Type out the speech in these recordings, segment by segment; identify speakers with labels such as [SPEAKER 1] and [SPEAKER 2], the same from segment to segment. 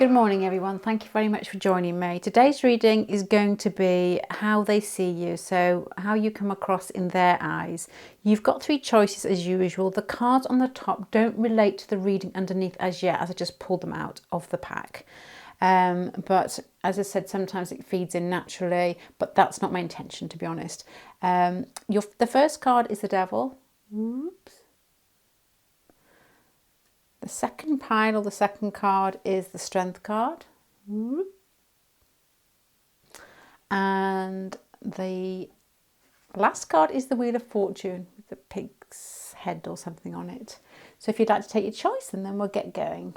[SPEAKER 1] Good morning everyone, thank you very much for joining me. Today's reading is going to be how they see you, so how you come across in their eyes. You've got three choices as usual. The cards on the top don't relate to the reading underneath as yet, as I just pulled them out of the pack. But as I said, sometimes it feeds in naturally, but that's not my intention, to be honest. The first card is the Devil. Oops. The second pile, or the second card, is the Strength card. And the last card is the Wheel of Fortune with the pig's head or something on it. So if you'd like to take your choice, and then we'll get going.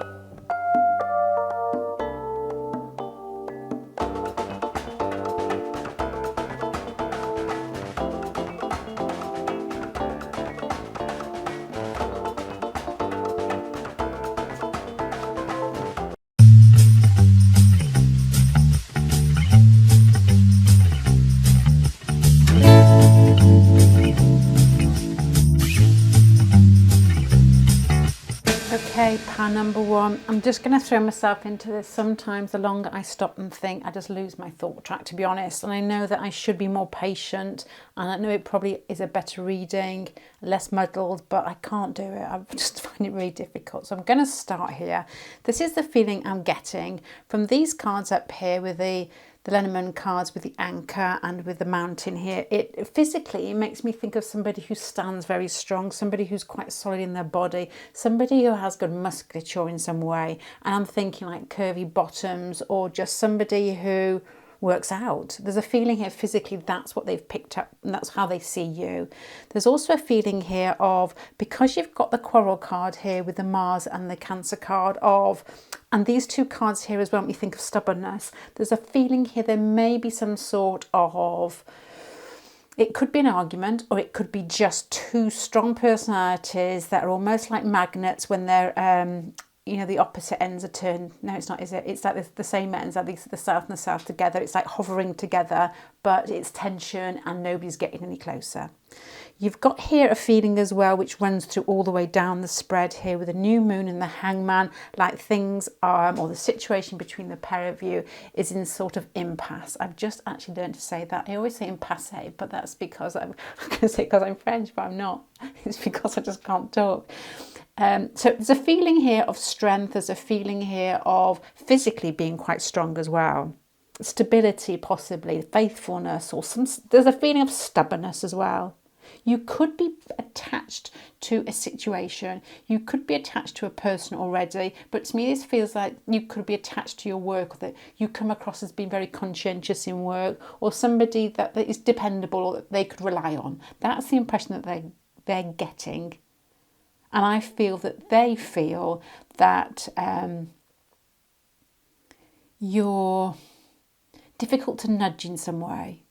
[SPEAKER 1] Okay, pile number one. I'm just going to throw myself into this. Sometimes the longer I stop and think, I just lose my thought track, to be honest. And I know that I should be more patient. And I know it probably is a better reading, less muddled, but I can't do it. I just find it really difficult. So I'm going to start here. This is the feeling I'm getting from these cards up here with the Lenormand cards with the anchor and with the mountain here. It physically makes me think of somebody who stands very strong, somebody who's quite solid in their body, somebody who has good musculature in some way. And I'm thinking like curvy bottoms, or just somebody who works out. There's a feeling here physically that's what they've picked up, and that's how they see you. There's also a feeling here of, because you've got the Quarrel card here with the Mars and the Cancer card of, and these two cards here as well make me think of stubbornness. There's a feeling here there may be some sort of, it could be an argument, or it could be just two strong personalities that are almost like magnets when they're you know, the opposite ends are turned. No, it's not, is it? It's like the same ends, like the south and the south together. It's like hovering together, but it's tension and nobody's getting any closer. You've got here a feeling as well, which runs through all the way down the spread here with the new moon and the Hangman, like things are, or the situation between the pair of you is in sort of impasse. I've just actually learned to say that. I always say impasse, but that's because I'm going to say because I'm French, but I'm not. It's because I just can't talk. So there's a feeling here of strength. There's a feeling here of physically being quite strong as well. Stability, possibly, faithfulness, or there's a feeling of stubbornness as well. You could be attached to a situation. You could be attached to a person already. But to me, this feels like you could be attached to your work, that you come across as being very conscientious in work, or somebody that is dependable, or that they could rely on. That's the impression that they're getting. And I feel that they feel that you're difficult to nudge in some way.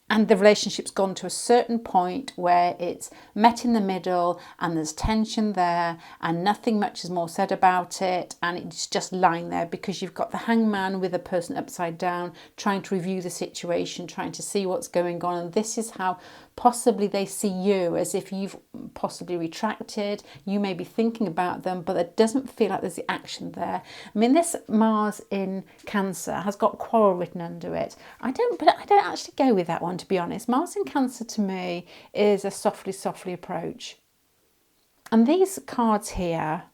[SPEAKER 1] And the relationship's gone to a certain point where it's met in the middle and there's tension there and nothing much is more said about it, and it's just lying there because you've got the Hangman with a person upside down trying to review the situation, trying to see what's going on. And this is how possibly they see you, as if you've possibly retracted. You may be thinking about them, but it doesn't feel like there's the action there. I mean, this Mars in Cancer has got Quarrel written under it. I don't actually go with that one, to be honest. Mars in Cancer to me is a softly approach. And these cards here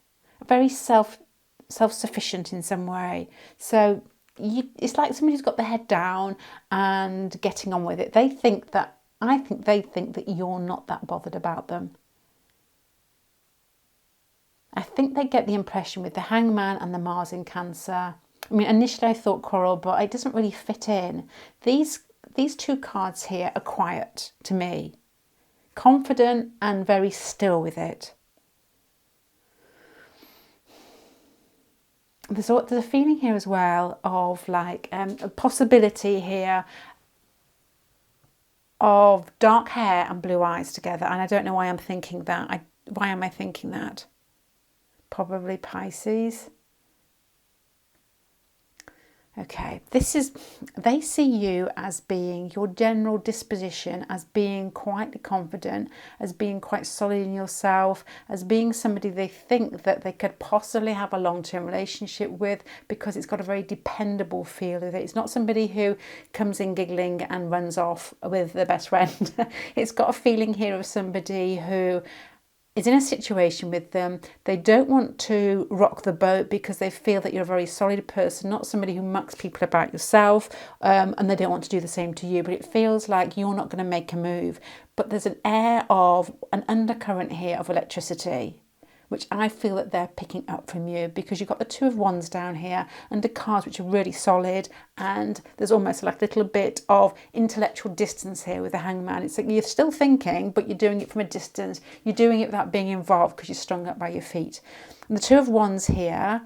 [SPEAKER 1] are very self-sufficient in some way. So it's like somebody who's got their head down and getting on with it. I think they think that you're not that bothered about them. I think they get the impression with the Hangman and the Mars in Cancer. I mean, initially I thought Quarrel, but it doesn't really fit in. These two cards here are quiet to me. Confident and very still with it. There's a feeling here as well of like a possibility here of dark hair and blue eyes together. And I don't know why I'm thinking that. Why am I thinking that? Probably Pisces. Okay, they see you as being your general disposition, as being quite confident, as being quite solid in yourself, as being somebody they think that they could possibly have a long-term relationship with, because it's got a very dependable feel of it. It's not somebody who comes in giggling and runs off with their best friend. It's got a feeling here of somebody who is in a situation with them. They don't want to rock the boat because they feel that you're a very solid person, not somebody who mucks people about yourself, and they don't want to do the same to you, but it feels like you're not going to make a move. But there's an air of an undercurrent here of electricity, which I feel that they're picking up from you, because you've got the Two of Wands down here under cards which are really solid, and there's almost like a little bit of intellectual distance here with the Hangman. It's like you're still thinking, but you're doing it from a distance. You're doing it without being involved because you're strung up by your feet. And the Two of Wands here,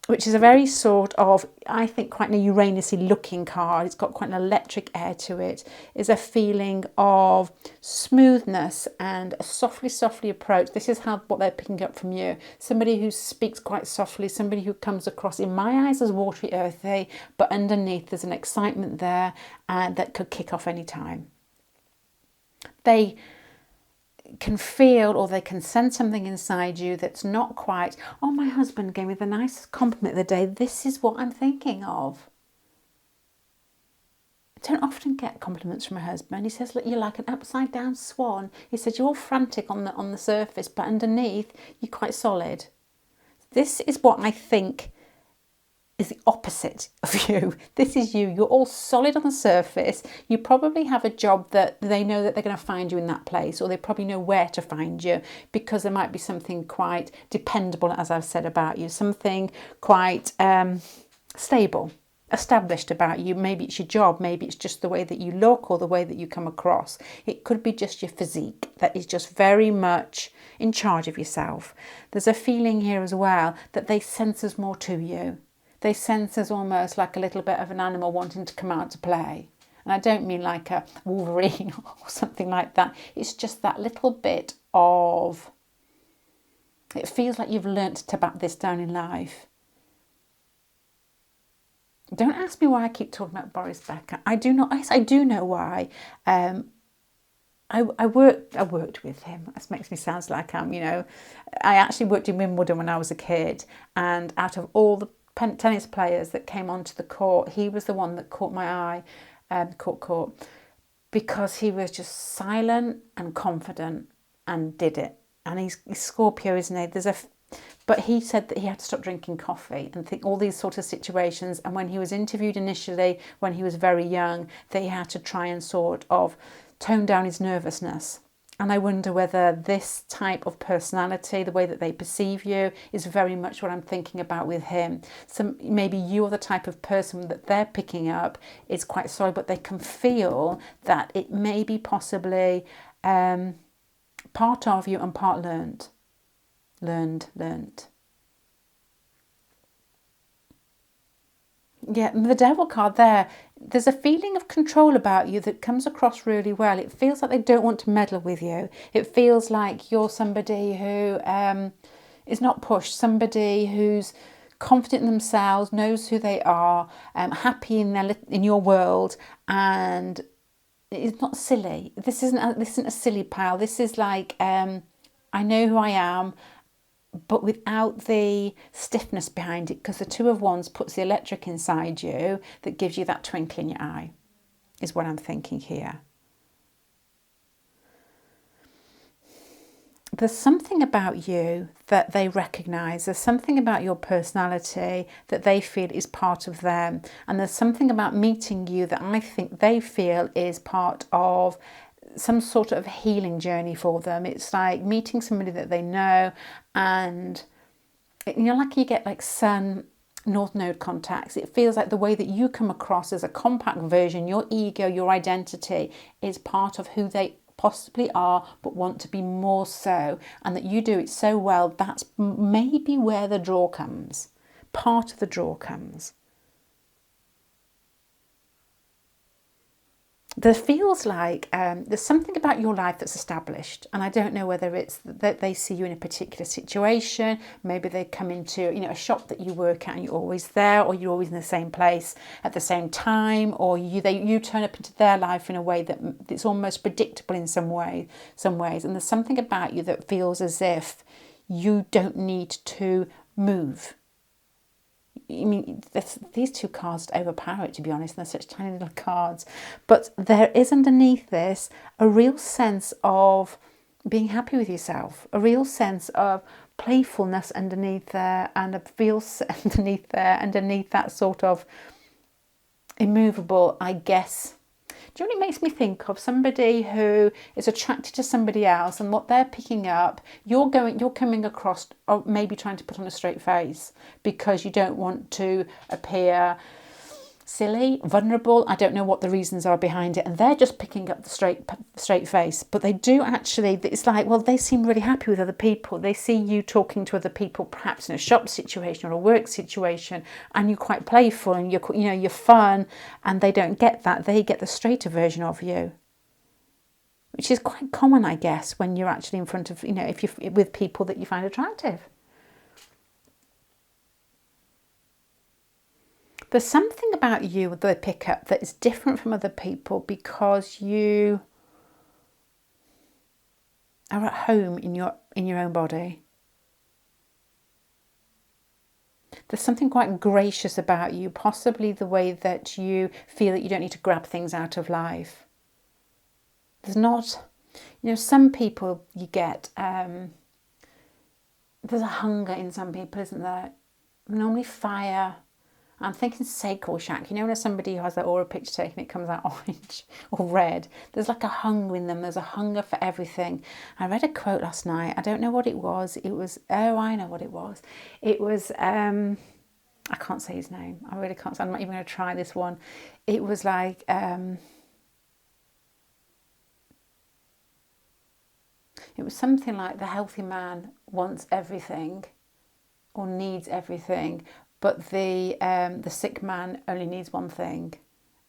[SPEAKER 1] which is a very sort of, I think, quite an Uranus-y looking card. It's got quite an electric air to it. Is a feeling of smoothness and a softly approach. This is what they're picking up from you. Somebody who speaks quite softly, somebody who comes across, in my eyes, as watery, earthy, but underneath there's an excitement there and that could kick off any time. They can feel, or they can sense something inside you that's not quite, oh, my husband gave me the nicest compliment of the day. This is what I'm thinking of. I don't often get compliments from a husband. He says, look, you're like an upside down swan. He says, you're all frantic on the surface, but underneath you're quite solid. This is what I think is the opposite of you. This is you. You're all solid on the surface. You probably have a job that they know that they're going to find you in that place, or they probably know where to find you, because there might be something quite dependable, as I've said, about you, something quite stable, established about you. Maybe it's your job, maybe it's just the way that you look or the way that you come across. It could be just your physique that is just very much in charge of yourself. There's a feeling here as well that they sense there's more to you. They sense as almost like a little bit of an animal wanting to come out to play. And I don't mean like a Wolverine or something like that. It's just that little bit of, it feels like you've learnt to back this down in life. Don't ask me why I keep talking about Boris Becker. I do not. Yes, I do know why. I worked with him. This makes me sound like I actually worked in Wimbledon when I was a kid, and out of all the tennis players that came onto the court, he was the one that caught my eye, court, because he was just silent and confident and did it. And he's Scorpio, isn't he? But he said that he had to stop drinking coffee and think all these sort of situations. And when he was interviewed initially, when he was very young, they had to try and sort of tone down his nervousness. And I wonder whether this type of personality, the way that they perceive you, is very much what I'm thinking about with him. So maybe you're the type of person that they're picking up is quite solid, but they can feel that it may be possibly part of you and part learned. Yeah, the Devil card there, there's a feeling of control about you that comes across really well. It feels like they don't want to meddle with you. It feels like you're somebody who is not pushed, somebody who's confident in themselves, knows who they are, happy in your world, and it's not silly. This isn't a silly pal. This is like, I know who I am, but without the stiffness behind it, because the Two of Wands puts the electric inside you that gives you that twinkle in your eye, is what I'm thinking here. There's something about you that they recognise. There's something about your personality that they feel is part of them. And there's something about meeting you that I think they feel is part of some sort of healing journey for them. It's like meeting somebody that they know, and like you get like Sun North Node contacts. It feels like the way that you come across as a compact version, your ego, your identity is part of who they possibly are, but want to be more so, and that you do it so well. That's maybe where the draw comes. Part of the draw comes. there feels like there's something about your life that's established, and I don't know whether it's that they see you in a particular situation. Maybe they come into a shop that you work at and you're always there, or you're always in the same place at the same time, or you turn up into their life in a way that it's almost predictable in some ways. And there's something about you that feels as if you don't need to move. I mean, these two cards overpower it, to be honest. They're such tiny little cards. But there is underneath this a real sense of being happy with yourself, a real sense of playfulness underneath there, and a feel underneath that sort of immovable, I guess. Do you know what it makes me think of? Somebody who is attracted to somebody else, and what they're picking up, you're coming across, or maybe trying to put on a straight face because you don't want to appear silly, vulnerable. I don't know what the reasons are behind it, and they're just picking up the straight face. But they do actually. It's like, well, they seem really happy with other people. They see you talking to other people, perhaps in a shop situation or a work situation, and you're quite playful and you're fun, and they don't get that. They get the straighter version of you, which is quite common, I guess, when you're actually in front of if you're with people that you find attractive. There's something about you with the pickup that is different from other people because you are at home in your own body. There's something quite gracious about you, possibly the way that you feel that you don't need to grab things out of life. There's not, some people you get, there's a hunger in some people, isn't there? Normally fire. I'm thinking Seiko Shack. When somebody who has that aura picture taken, it comes out orange or red. There's like a hunger in them. There's a hunger for everything. I read a quote last night. I don't know what it was. It was, I know what it was. It was, I can't say his name. I really can't. I'm not even going to try this one. It was like, it was something like the healthy man wants everything or needs everything, but the sick man only needs one thing.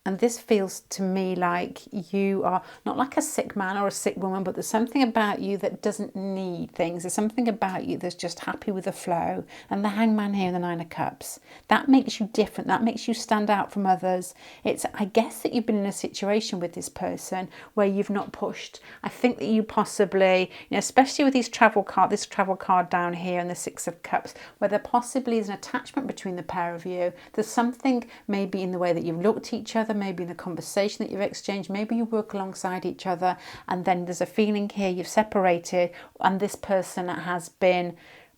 [SPEAKER 1] And this feels to me like you are not like a sick man or a sick woman, but there's something about you that doesn't need things. There's something about you that's just happy with the flow. And the Hangman here and the Nine of Cups, that makes you different. That makes you stand out from others. It's, I guess, that you've been in a situation with this person where you've not pushed. I think that you possibly, especially with this travel card down here and the Six of Cups, where there possibly is an attachment between the pair of you. There's something maybe in the way that you've looked at each other, maybe in the conversation that you've exchanged, maybe you work alongside each other, and then there's a feeling here you've separated, and this person has been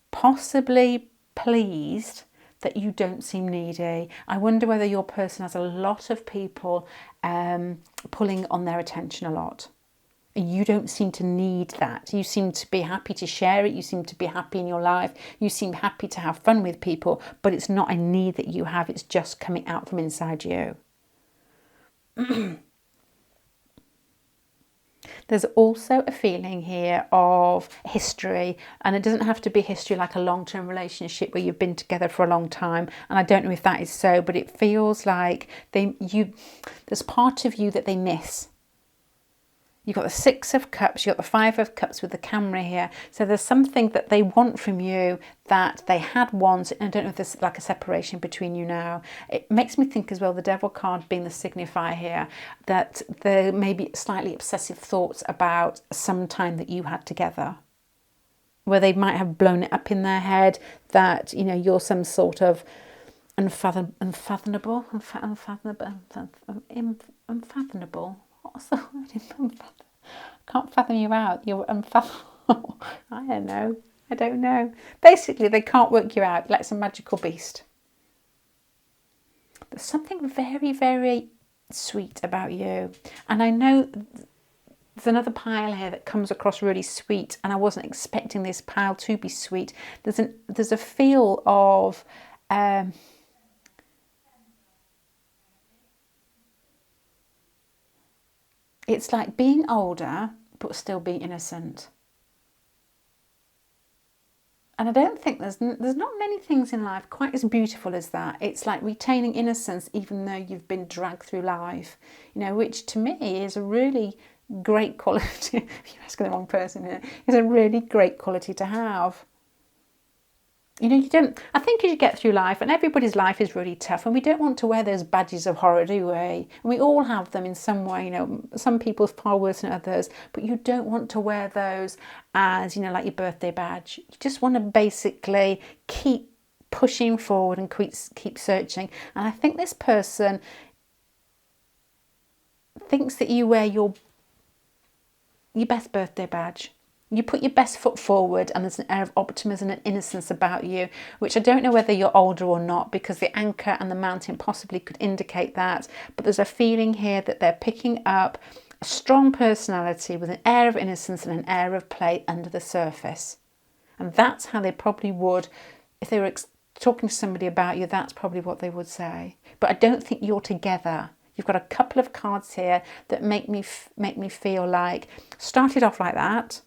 [SPEAKER 1] possibly pleased that you don't seem needy. I wonder whether your person has a lot of people pulling on their attention a lot. You don't seem to need that. You seem to be happy to share it. You seem to be happy in your life. You seem happy to have fun with people, but it's not a need that you have. It's just coming out from inside you. There's also a feeling here of history, and it doesn't have to be history like a long-term relationship where you've been together for a long time, and I don't know if that is so, but it feels like there's part of you that they miss. You've got the Six of Cups, you've got the Five of Cups with the camera here. So there's something that they want from you that they had once. And I don't know if there's like a separation between you now. It makes me think as well, the Devil card being the signifier here, that there may be slightly obsessive thoughts about some time that you had together, where they might have blown it up in their head that, you're some sort of unfathomable. What's the word? I can't fathom you out. You're unfathomable. I don't know. Basically, they can't work you out. Like some magical beast. There's something very, very sweet about you. And I know there's another pile here that comes across really sweet, and I wasn't expecting this pile to be sweet. There's a feel of it's like being older, but still being innocent. And I don't think there's not many things in life quite as beautiful as that. It's like retaining innocence even though you've been dragged through life, which to me is a really great quality. If you're asking the wrong person here, it's a really great quality to have. You don't, I think as you get through life, and everybody's life is really tough, and we don't want to wear those badges of horror, do we? And we all have them in some way, some people far worse than others, but you don't want to wear those as, like your birthday badge. You just want to basically keep pushing forward and keep searching. And I think this person thinks that you wear your best birthday badge. You put your best foot forward, and there's an air of optimism and innocence about you, which I don't know whether you're older or not, because the anchor and the mountain possibly could indicate that. But there's a feeling here that they're picking up a strong personality with an air of innocence and an air of play under the surface. And that's how they probably would, if they were talking to somebody about you, that's probably what they would say. But I don't think you're together. You've got a couple of cards here that make me feel like started off like that.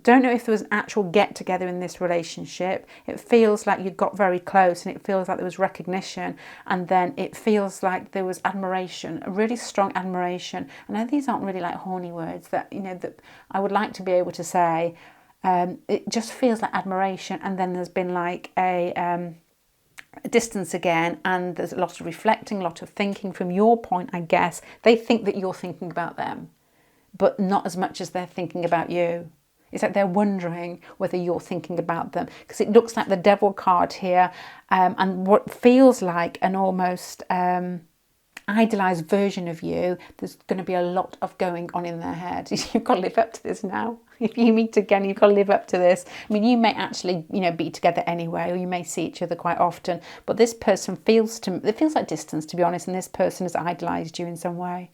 [SPEAKER 1] Don't know if there was an actual get together in this relationship. It feels like you got very close, and it feels like there was recognition, and then it feels like there was admiration, a really strong admiration. I know these aren't really like horny words that that I would like to be able to say. It just feels like admiration, and then there's been like a distance again, and there's a lot of reflecting, a lot of thinking from your point, I guess. They think that you're thinking about them, but not as much as they're thinking about you. It's like they're wondering whether you're thinking about them, because it looks like the Devil card here, and what feels like an almost idealised version of you. There's going to be a lot of going on in their head. You've got to live up to this now. If you meet again, you've got to live up to this. I mean, you may actually, be together anyway, or you may see each other quite often. But this person it feels like distance, to be honest, and this person has idolised you in some way.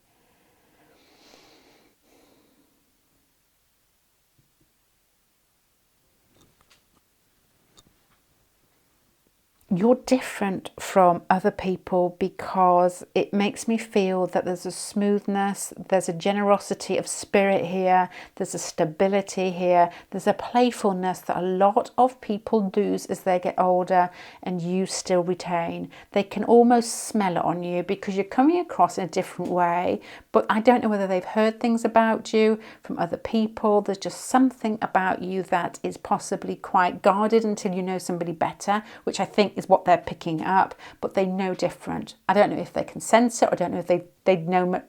[SPEAKER 1] You're different from other people because it makes me feel that there's a smoothness, there's a generosity of spirit here, there's a stability here, there's a playfulness that a lot of people lose as they get older and you still retain. They can almost smell it on you because you're coming across in a different way, but I don't know whether they've heard things about you from other people. There's just something about you that is possibly quite guarded until you know somebody better, which I think is what they're picking up, but they know different. I don't know if they can sense it, or I don't know if they know,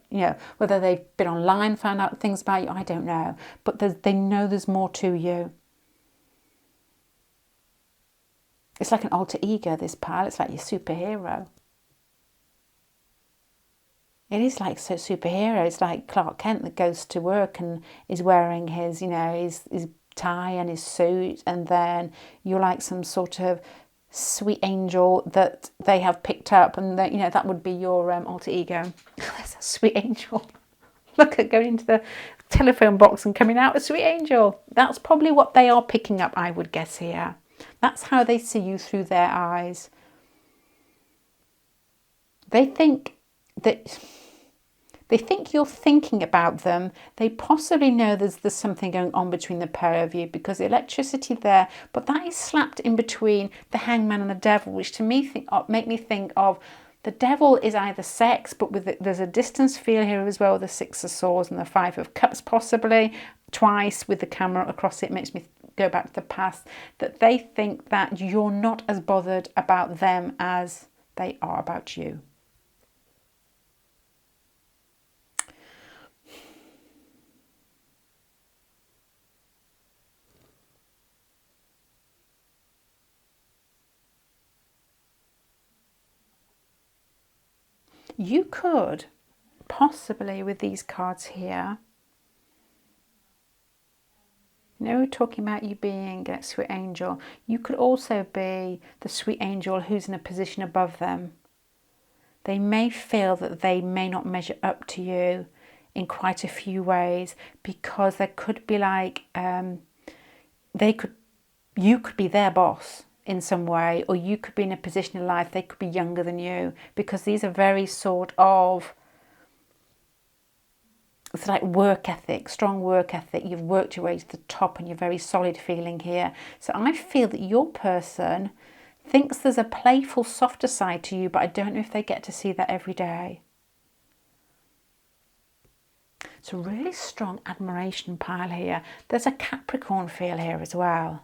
[SPEAKER 1] whether they've been online, found out things about you, I don't know. But they know there's more to you. It's like an alter ego, this pal. It's like your superhero. It is like so superhero. It's like Clark Kent that goes to work and is wearing his, his tie and his suit, and then you're like some sort of sweet angel that they have picked up, and that would be your alter ego. That's a sweet angel. Look at going into the telephone box and coming out a sweet angel. That's probably what they are picking up, I would guess here. That's how they see you through their eyes. They think you're thinking about them. They possibly know there's something going on between the pair of you because the electricity there, but that is slapped in between the Hangman and the Devil, which to me make me think of the Devil is either sex, but there's a distance feel here as well, the Six of Swords and the Five of Cups possibly, twice with the camera across it, makes me go back to the past, that they think that you're not as bothered about them as they are about you. You could possibly, with these cards here, talking about you being a sweet angel, you could also be the sweet angel who's in a position above them. They may feel that they may not measure up to you in quite a few ways, because there could be like, you could be their boss in some way, or you could be in a position in life they could be younger than you, because these are very sort of it's like work ethic, strong work ethic. You've worked your way to the top and you're very solid feeling here. So I feel that your person thinks there's a playful, softer side to you, but I don't know if they get to see that every day. It's a really strong admiration pile here. There's a Capricorn feel here as well.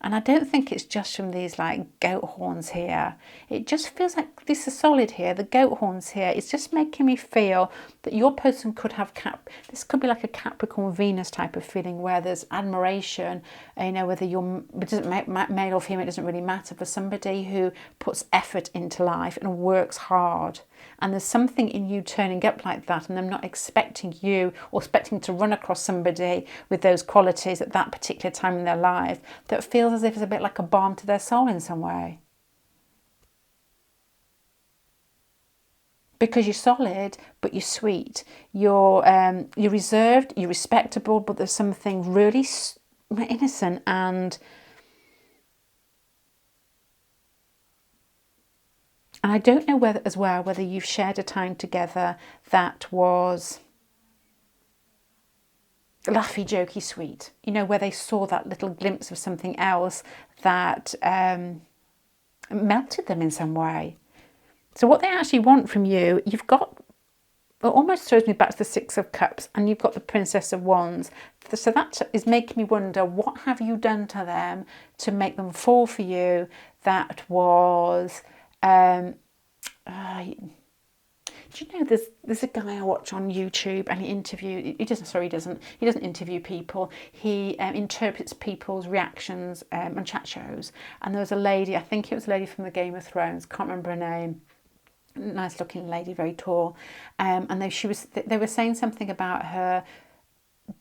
[SPEAKER 1] And I don't think it's just from these like goat horns here. It just feels like this is solid here. The goat horns here, it's just making me feel that your person could have this could be like a Capricorn Venus type of feeling where there's admiration, you know, whether you're, it doesn't male or female, it doesn't really matter, for somebody who puts effort into life and works hard. And there's something in you turning up like that, and them not expecting you or expecting to run across somebody with those qualities at that particular time in their life that feels as if it's a bit like a balm to their soul in some way. Because you're solid, but you're sweet. You're reserved, you're respectable, but there's something really innocent and I don't know whether you've shared a time together that was laughy, jokey, sweet. You know, where they saw that little glimpse of something else that melted them in some way. So what they actually want from you, you've got, it almost throws me back to the Six of Cups, and you've got the Princess of Wands. So that is making me wonder, what have you done to them to make them fall for you? That was... do you know there's a guy I watch on YouTube, and he doesn't interview people. He interprets people's reactions on chat shows. And there was a lady, I think it was a lady from the Game of Thrones, can't remember her name. Nice looking lady, very tall. And they were saying something about her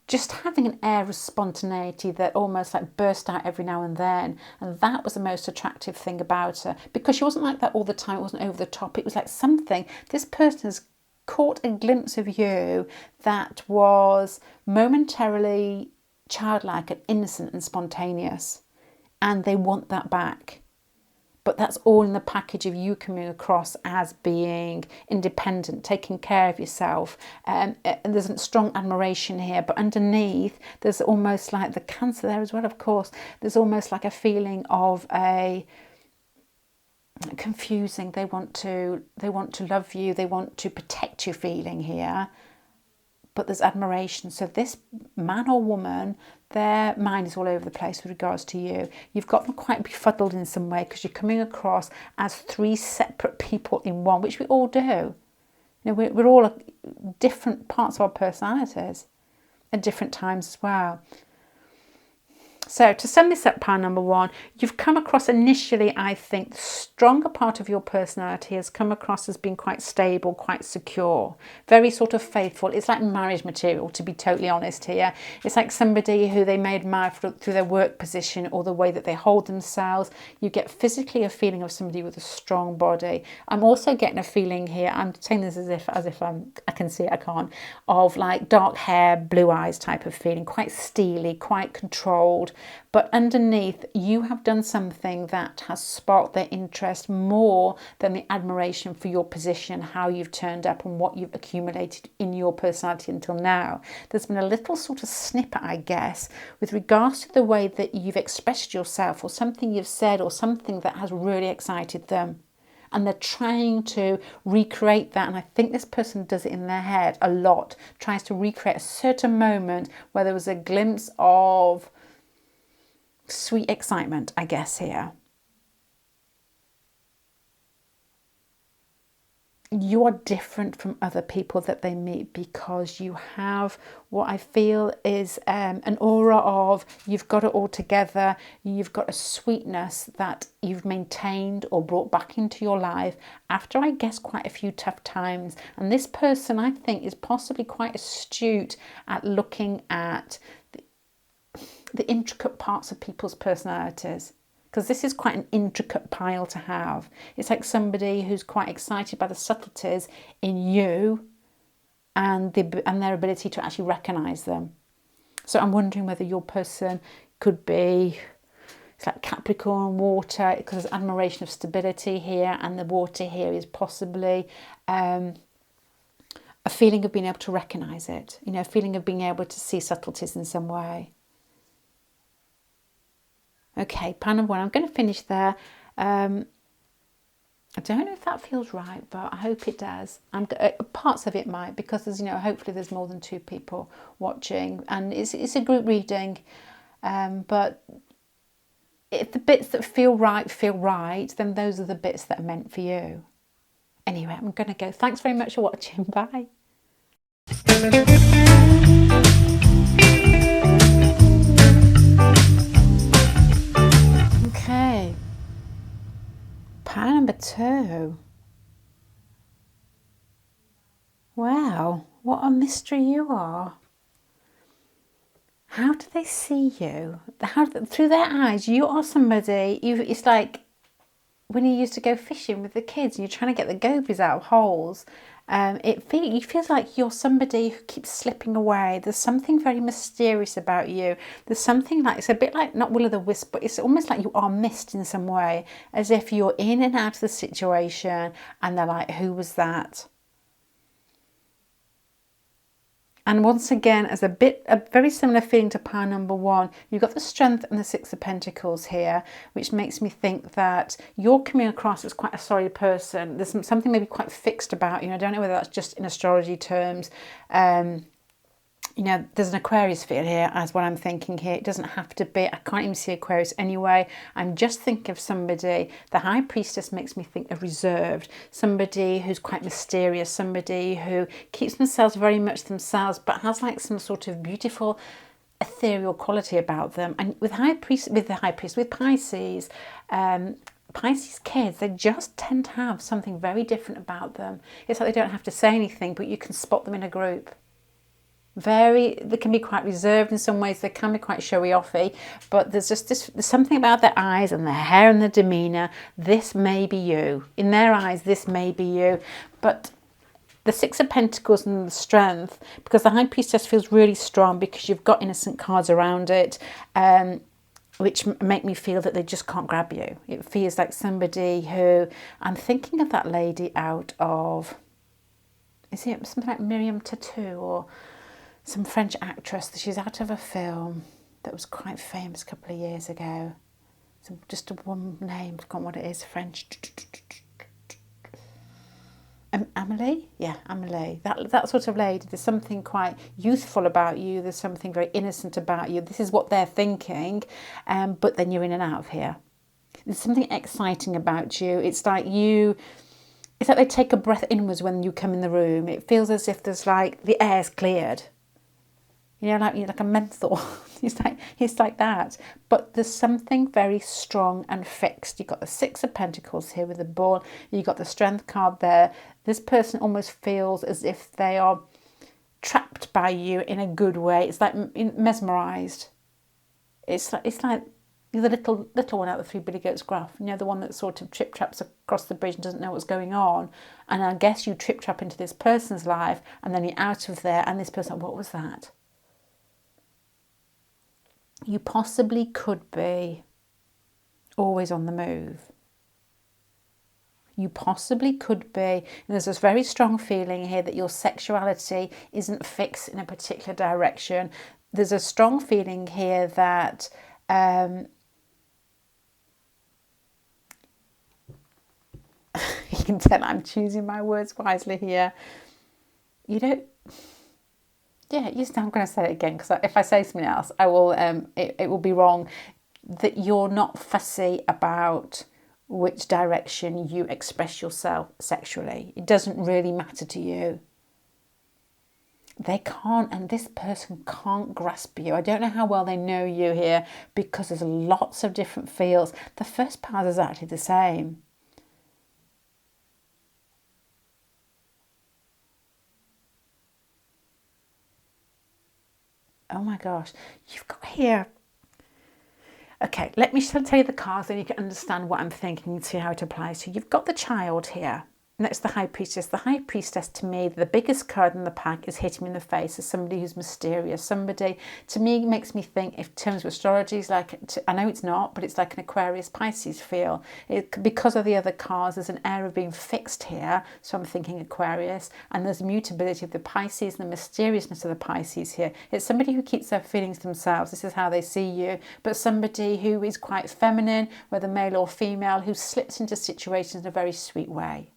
[SPEAKER 1] just having an air of spontaneity that almost like burst out every now and then, and that was the most attractive thing about her, because she wasn't like that all the time. It wasn't over the top. It was like something, this person has caught a glimpse of you that was momentarily childlike and innocent and spontaneous, and they want that back. But that's all in the package of you coming across as being independent, taking care of yourself. And there's a strong admiration here. But underneath, there's almost like the Cancer there as well, of course. There's almost like a feeling of a confusing. They want to love you. They want to protect you feeling here. But there's admiration. So this man or woman, their mind is all over the place with regards to you. You've got them quite befuddled in some way, because you're coming across as three separate people in one, which we all do. You know, we're all different parts of our personalities at different times as well. So to sum this up, pile number one, you've come across initially, I think, the stronger part of your personality has come across as being quite stable, quite secure, very sort of faithful. It's like marriage material, to be totally honest here. It's like somebody who they may admire through their work position or the way that they hold themselves. You get physically a feeling of somebody with a strong body. I'm also getting a feeling here, I'm saying this as if I can see it, I can't, of like dark hair, blue eyes type of feeling, quite steely, quite controlled. But underneath, you have done something that has sparked their interest more than the admiration for your position, how you've turned up and what you've accumulated in your personality until now. There's been a little sort of snippet, I guess, with regards to the way that you've expressed yourself, or something you've said, or something that has really excited them. And they're trying to recreate that. And I think this person does it in their head a lot, tries to recreate a certain moment where there was a glimpse of sweet excitement, I guess, here. You are different from other people that they meet because you have what I feel is an aura of you've got it all together. You've got a sweetness that you've maintained or brought back into your life after, I guess, quite a few tough times. And this person, I think, is possibly quite astute at looking at the intricate parts of people's personalities, because this is quite an intricate pile to have. It's like somebody who's quite excited by the subtleties in you and their ability to actually recognise them. So I'm wondering whether your person could be, it's like Capricorn, water, because there's admiration of stability here, and the water here is possibly a feeling of being able to recognise it, you know, a feeling of being able to see subtleties in some way. Okay, pile number 1, I'm going to finish there. I don't know if that feels right, but I hope it does. Parts of it might, because there's, you know, hopefully there's more than 2 people watching, and it's a group reading. But if the bits that feel right, then those are the bits that are meant for you. Anyway, I'm going to go. Thanks very much for watching. Bye. Okay. Pile number 2. Wow, what a mystery you are. How do they see you? Through their eyes, you are somebody, it's like when you used to go fishing with the kids and you're trying to get the gobies out of holes. It feels like you're somebody who keeps slipping away. There's something very mysterious about you. There's something like, it's a bit like, not will-o'-the-wisp, but it's almost like you are missed in some way, as if you're in and out of the situation and they're like, who was that? And once again, as a very similar feeling to pile number 1, you've got the Strength and the 6 of Pentacles here, which makes me think that you're coming across as quite a sorry person. There's something maybe quite fixed about you. I don't know whether that's just in astrology terms. You know, there's an Aquarius feel here as what I'm thinking here. It doesn't have to be. I can't even see Aquarius anyway. I'm just thinking of somebody. The High Priestess makes me think of reserved. Somebody who's quite mysterious. Somebody who keeps themselves very much themselves, but has like some sort of beautiful ethereal quality about them. And with with Pisces, Pisces kids, they just tend to have something very different about them. It's like they don't have to say anything, but you can spot them in a group. They can be quite reserved in some ways, they can be quite showy-offy, but there's something about their eyes and their hair and their demeanour. This may be you. In their eyes, this may be you. But the 6 of Pentacles and the Strength, because the High Priestess feels really strong because you've got innocent cards around it, which make me feel that they just can't grab you. It feels like somebody who, I'm thinking of that lady out of, is it something like Miriam Tattoo or some French actress? She's out of a film that was quite famous a couple of years ago. Just one name, I forgot what it is, French. Amelie? Yeah, Amelie. That sort of lady. There's something quite youthful about you. There's something very innocent about you. This is what they're thinking, but then you're in and out of here. There's something exciting about you. It's like they take a breath inwards when you come in the room. It feels as if there's like the air's cleared. You know, like a menthol. It's like that. But there's something very strong and fixed. You've got the 6 of Pentacles here with the ball. You've got the Strength card there. This person almost feels as if they are trapped by you in a good way. It's like mesmerised. It's like you're the little one out of the 3 Billy Goats Gruff. You know, the one that sort of trip-traps across the bridge and doesn't know what's going on. And I guess you trip-trap into this person's life and then you're out of there and this person, what was that? You possibly could be always on the move. You possibly could be, and there's this very strong feeling here that your sexuality isn't fixed in a particular direction. There's a strong feeling here that you can tell I'm choosing my words wisely here. You don't. Yeah, I'm going to say it again because if I say something else, I will. It will be wrong. That you're not fussy about which direction you express yourself sexually. It doesn't really matter to you. They can't, and this person can't grasp you. I don't know how well they know you here because there's lots of different feels. The first part is actually the same. Oh my gosh, you've got here. Okay, let me tell you the cards and you can understand what I'm thinking and see how it applies to you. You've got the Child here. Next, the High Priestess. The High Priestess, to me, the biggest card in the pack, is hitting me in the face as somebody who's mysterious. Somebody, to me, makes me think, in terms of astrology, is like, I know it's not, but it's like an Aquarius Pisces feel. Because of the other cards, there's an air of being fixed here, so I'm thinking Aquarius, and there's mutability of the Pisces and the mysteriousness of the Pisces here. It's somebody who keeps their feelings to themselves. This is how they see you, but somebody who is quite feminine, whether male or female, who slips into situations in a very sweet way.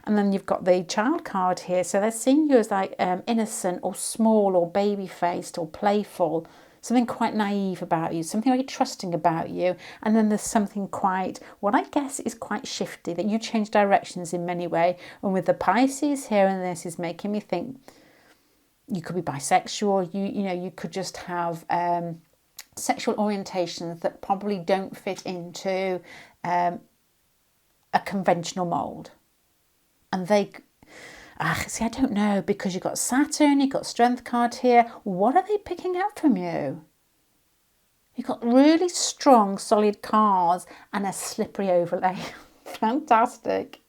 [SPEAKER 1] And then you've got the Child card here. So they're seeing you as like innocent or small or baby-faced or playful. Something quite naive about you. Something very trusting about you. And then there's something quite, what I guess is quite shifty, that you change directions in many ways. And with the Pisces here, and this is making me think you could be bisexual. You could just have sexual orientations that probably don't fit into a conventional mould. And they, see, I don't know, because you've got Saturn, you've got Strength card here. What are they picking up from you? You've got really strong, solid cards and a slippery overlay. Fantastic.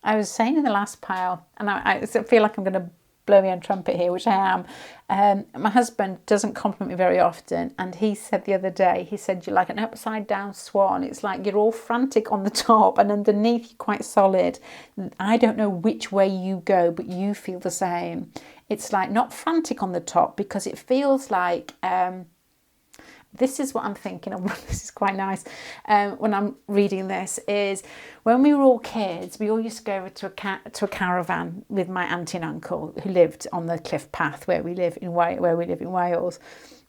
[SPEAKER 1] I was saying in the last pile, and I feel like I'm going to blow my own trumpet here, which I am. My husband doesn't compliment me very often, and he said the other day, he said, you're like an upside down swan. It's like you're all frantic on the top and underneath you're quite solid. I don't know which way you go, but you feel the same. It's like not frantic on the top, because it feels like this is what I'm thinking of. This is quite nice. When I'm reading this, is when we were all kids, we all used to go over to a caravan with my auntie and uncle who lived on the cliff path where we live in Wales.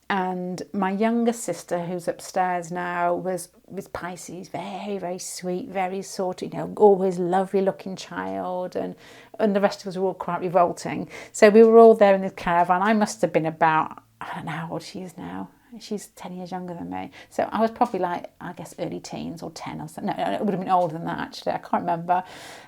[SPEAKER 1] And my younger sister, who's upstairs now, was Pisces, very, very sweet, very sort of, always lovely looking child. And the rest of us were all quite revolting. So we were all there in the caravan. I must have been about, I don't know how old she is now. She's 10 years younger than me. So I was probably like, I guess, early teens or 10 or something. No, it would have been older than that, actually. I can't remember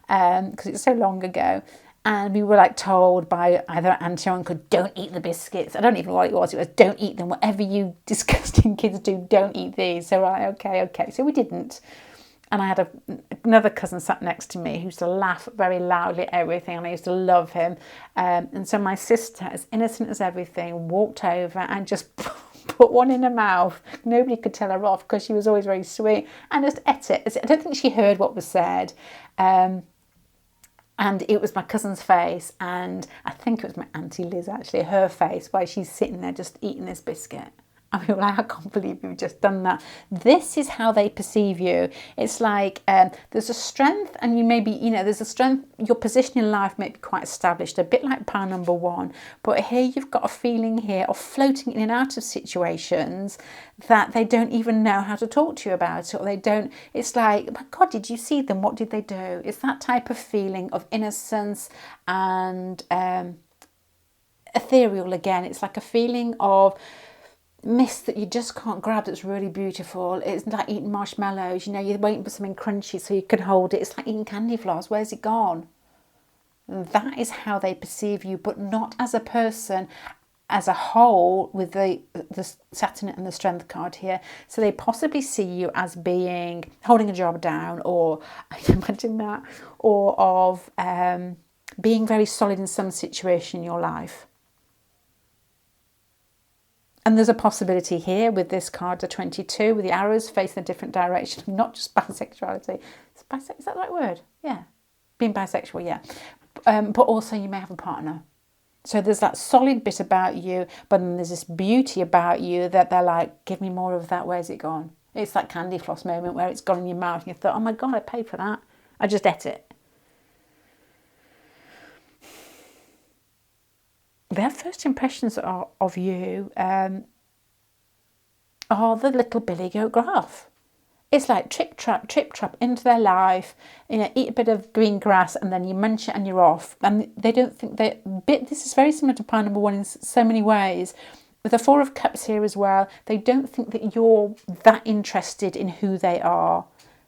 [SPEAKER 1] because it's so long ago. And we were like told by either auntie or uncle, don't eat the biscuits. I don't even know what it was. It was, don't eat them. Whatever you disgusting kids do, don't eat these. So we're like, okay. So we didn't. And I had another cousin sat next to me who used to laugh very loudly at everything, and I used to love him. And so my sister, as innocent as everything, walked over and just put one in her mouth. Nobody could tell her off because she was always very sweet, and just ate it. I don't think she heard what was said. And it was my cousin's face, and I think it was my Auntie Liz, actually, her face, while she's sitting there just eating this biscuit. I mean, I can't believe you've just done that. This is how they perceive you. It's like there's a strength, and you maybe, there's a strength, your position in life may be quite established, a bit like pile number one. But here you've got a feeling here of floating in and out of situations that they don't even know how to talk to you about it, or they don't, it's like, oh my God, did you see them? What did they do? It's that type of feeling of innocence and ethereal again. It's like a feeling of mist that you just can't grab, that's really beautiful. It's like eating marshmallows, you're waiting for something crunchy so you can hold it. It's like eating candy floss. Where's it gone? And that is how they perceive you, but not as a person as a whole, with the Saturn and the Strength card here. So they possibly see you as being holding a job down, or I can imagine that, or of being very solid in some situation in your life. And there's a possibility here with this card, the 22, with the arrows facing a different direction, not just bisexuality. Is that the right word? Yeah. Being bisexual, yeah. But also you may have a partner. So there's that solid bit about you, but then there's this beauty about you that they're like, give me more of that, where's it gone? It's that candy floss moment where it's gone in your mouth and you thought, oh my God, I paid for that. I just ate it. Their first impressions of you are the little billy goat graph. It's like trip trap into their life, eat a bit of green grass and then you munch it and you're off. And they don't think this is very similar to pile number one in so many ways. With the Four of Cups here as well, they don't think that you're that interested in who they are.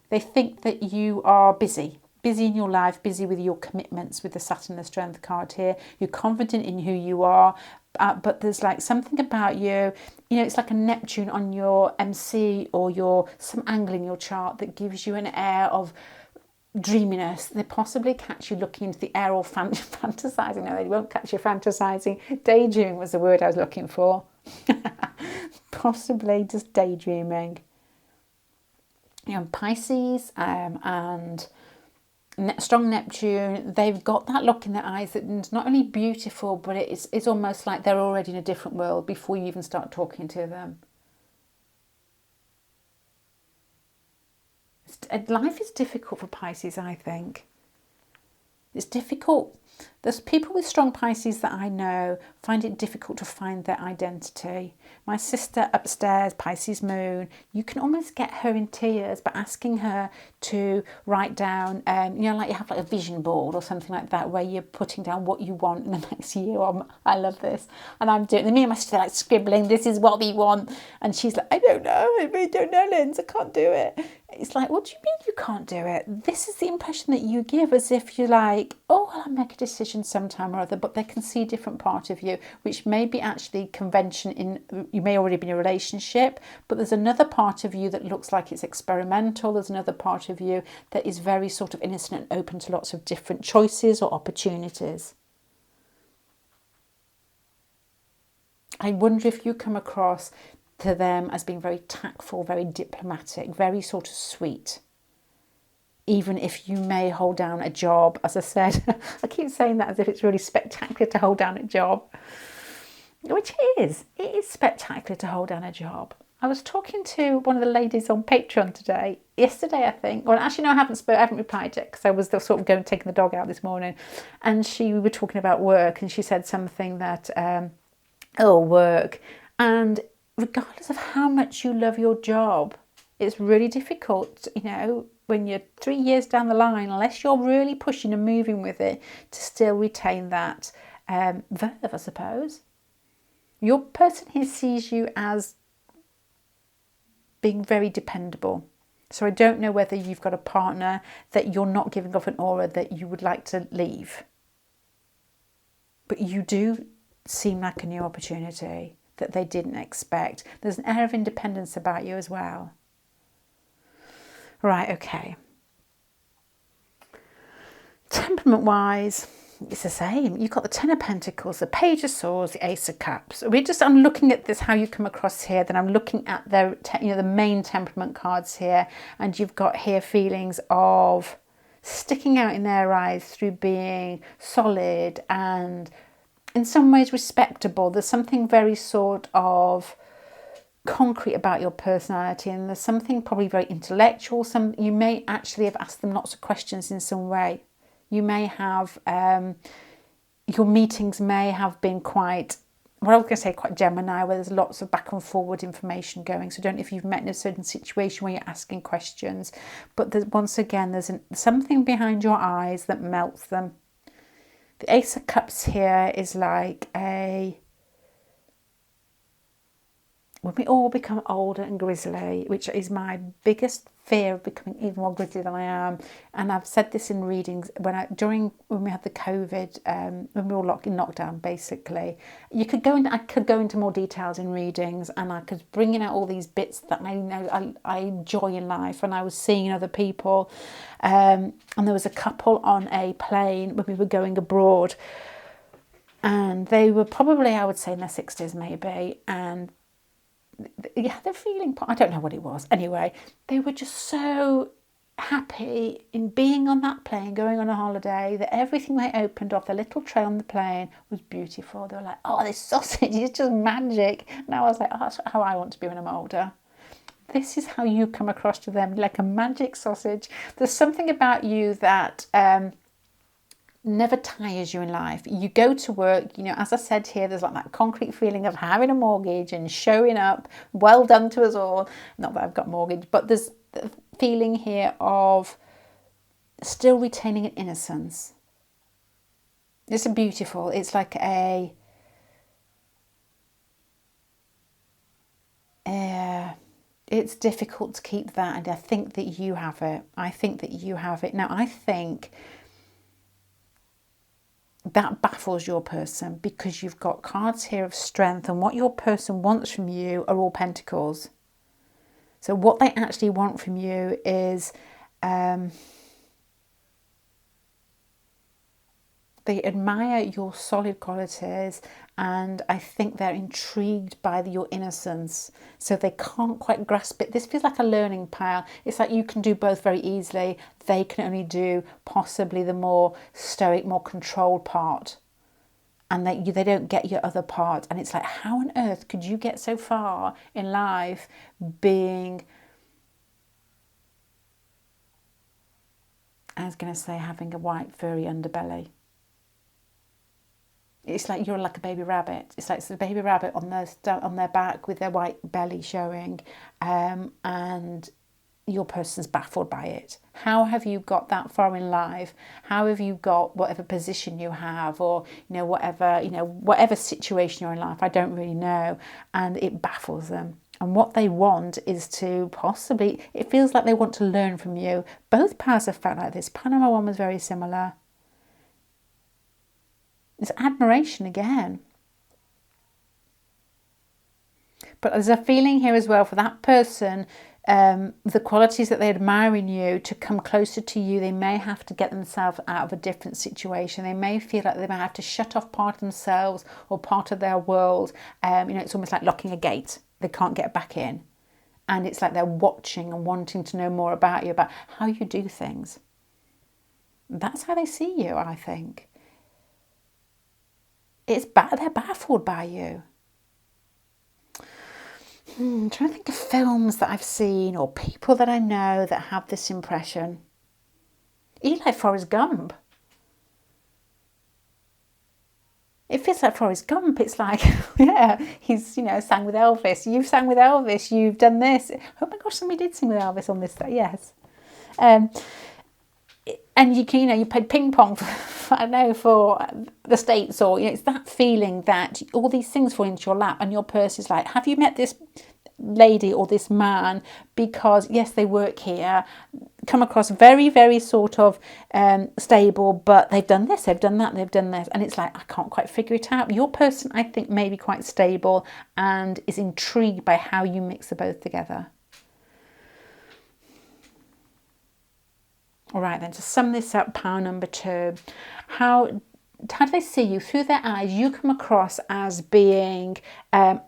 [SPEAKER 1] They think that you are busy in your life, busy with your commitments with the Saturn and the Strength card here. You're confident in who you are, but there's like something about you, you know, it's like a Neptune on your MC or some angle in your chart that gives you an air of dreaminess. They possibly catch you looking into the air or fantasizing. No, they won't catch you fantasizing. Daydreaming was the word I was looking for. Possibly just daydreaming. You know, Pisces and strong Neptune, they've got that look in their eyes that's not only beautiful, but it's almost like they're already in a different world before you even start talking to them. Life is difficult for Pisces, I think. It's difficult. There's people with strong Pisces that I know find it difficult to find their identity. My sister upstairs, Pisces moon, you can almost get her in tears by asking her to write down, you know, like you have like a vision board or something like that, where you're putting down what you want in the next year. I love this. And I'm doing, me and my sister like scribbling, this is what we want. And she's like, I don't know, Linz, I can't do it. It's like, what do you mean you can't do it? This is the impression that you give, as if you're like, oh, well, I'll make a decision sometime or other, but they can see a different part of you, which may be actually convention in, you may already be in a relationship, but there's another part of you that looks like it's experimental. There's another part of you that is very sort of innocent and open to lots of different choices or opportunities. I wonder if you come across to them as being very tactful, very diplomatic, very sort of sweet. Even if you may hold down a job, as I said, I keep saying that as if it's really spectacular to hold down a job, which it is spectacular to hold down a job. I was talking to one of the ladies on Patreon yesterday, I think. Well, actually, no, I haven't replied yet because I was still sort of taking the dog out this morning, and we were talking about work, and she said something that, work, and regardless of how much you love your job, it's really difficult, you know, when you're 3 years down the line, unless you're really pushing and moving with it, to still retain that verve, I suppose. Your person here sees you as being very dependable. So I don't know whether you've got a partner that you're not giving off an aura that you would like to leave. But you do seem like a new opportunity that they didn't expect. There's an air of independence about you as well. Right, okay. Temperament-wise, it's the same. You've got the Ten of Pentacles, the Page of Swords, the Ace of Cups. I'm looking at this, how you come across here, then I'm looking at the main temperament cards here, and you've got here feelings of sticking out in their eyes through being solid and in some ways respectable. There's something very sort of concrete about your personality, and there's something probably very intellectual. You may actually have asked them lots of questions in some way. You may have, your meetings may have been quite Gemini, where there's lots of back and forward information going. So I don't know if you've met in a certain situation where you're asking questions, but once again, there's something behind your eyes that melts them. The Ace of Cups here is like when we all become older and grizzly, which is my biggest fear of becoming even more grizzly than I am. And I've said this in readings when we had the COVID, when we were all in lockdown, basically. I could go into more details in readings, and I could bring in out all these bits that I know I enjoy in life, and I was seeing other people. And there was a couple on a plane when we were going abroad, and they were probably, I would say, in their 60s maybe, and the feeling, I don't know what it was. Anyway, they were just so happy in being on that plane, going on a holiday, that everything they opened off, the little tray on the plane, was beautiful. They were like, oh, this sausage is just magic. And I was like, oh, that's how I want to be when I'm older. This is how you come across to them, like a magic sausage. There's something about you that never tires you in life. You go to work, you know, as I said here, there's like that concrete feeling of having a mortgage and showing up. Well done to us all. Not that I've got a mortgage, but there's the feeling here of still retaining an innocence. It's beautiful. It's like it's difficult to keep that, and I think that you have it. Now, I think that baffles your person, because you've got cards here of strength, and what your person wants from you are all pentacles. So what they actually want from you is they admire your solid qualities, and I think they're intrigued by your innocence. So they can't quite grasp it. This feels like a learning pile. It's like you can do both very easily. They can only do possibly the more stoic, more controlled part. And they don't get your other part. And it's like, how on earth could you get so far in life being, I was going to say, having a white furry underbelly? It's like you're like a baby rabbit. It's like a baby rabbit on their back with their white belly showing, and your person's baffled by it. How have you got that far in life? How have you got whatever position you have, or whatever situation you're in life? I don't really know, and it baffles them. And what they want is to possibly, it feels like they want to learn from you. Both powers have felt like this. Panama one was very similar. It's admiration again. But there's a feeling here as well for that person, the qualities that they admire in you, to come closer to you, they may have to get themselves out of a different situation. They may feel like they may have to shut off part of themselves or part of their world. It's almost like locking a gate. They can't get back in. And it's like they're watching and wanting to know more about you, about how you do things. That's how they see you, I think. They're baffled by you. I'm trying to think of films that I've seen or people that I know that have this impression. Even like Forrest Gump. It feels like Forrest Gump. It's like, yeah, he's, sang with Elvis. You've sang with Elvis. You've done this. Oh my gosh, somebody did sing with Elvis on this day. Yes. And you can, you play ping pong for the States, or it's that feeling that all these things fall into your lap, and your person is like, have you met this lady or this man? Because yes, they work here, come across very, very sort of stable, but they've done this, they've done that, they've done this, and it's like, I can't quite figure it out. Your person, I think, may be quite stable and is intrigued by how you mix the both together. All right, then, to sum this up, power number 2, how do they see you? Through their eyes, you come across as being,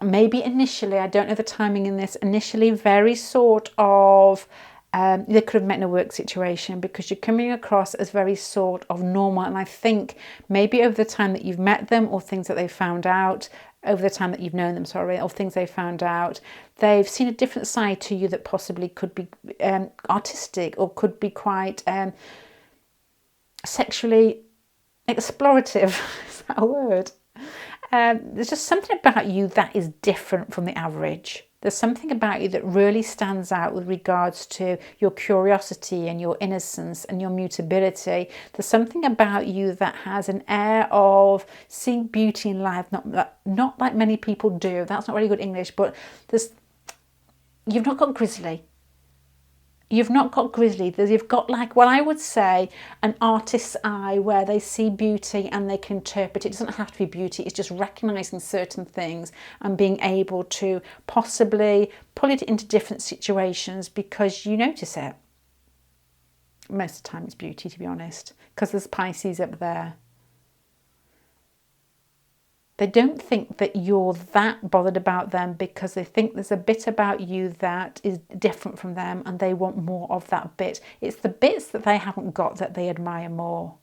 [SPEAKER 1] maybe initially, I don't know the timing in this, initially very sort of, they could have met in a work situation, because you're coming across as very sort of normal. And I think maybe over the time that you've met them, or things that they've found out, over the time that you've known them, or things they found out, they've seen a different side to you that possibly could be artistic, or could be quite sexually explorative. Is that a word? There's just something about you that is different from the average. There's something about you that really stands out with regards to your curiosity and your innocence and your mutability. There's something about you that has an air of seeing beauty in life, not like many people do. That's not really good English, but you've not got grisly. You've not got grisly. You've got, like, what I would say, an artist's eye, where they see beauty and they can interpret it. It doesn't have to be beauty. It's just recognising certain things and being able to possibly pull it into different situations because you notice it. Most of the time it's beauty, to be honest, because there's Pisces up there. They don't think that you're that bothered about them because they think there's a bit about you that is different from them and they want more of that bit. It's the bits that they haven't got that they admire more.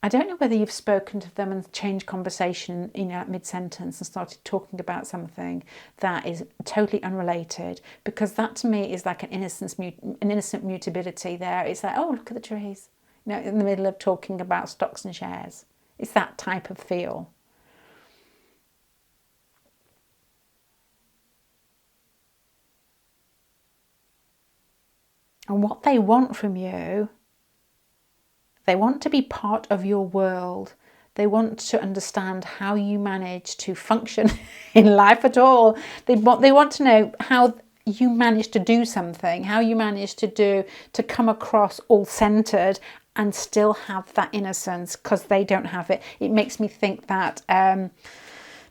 [SPEAKER 1] I don't know whether you've spoken to them and changed conversation, at mid-sentence and started talking about something that is totally unrelated, because that to me is like an innocent mutability there. It's like, oh, look at the trees. In the middle of talking about stocks and shares. It's that type of feel. And what they want from you, they want to be part of your world. They want to understand how you manage to function in life at all. They want to know how you manage to do something, how you manage to come across all centered and still have that innocence, because they don't have it. It makes me think that, I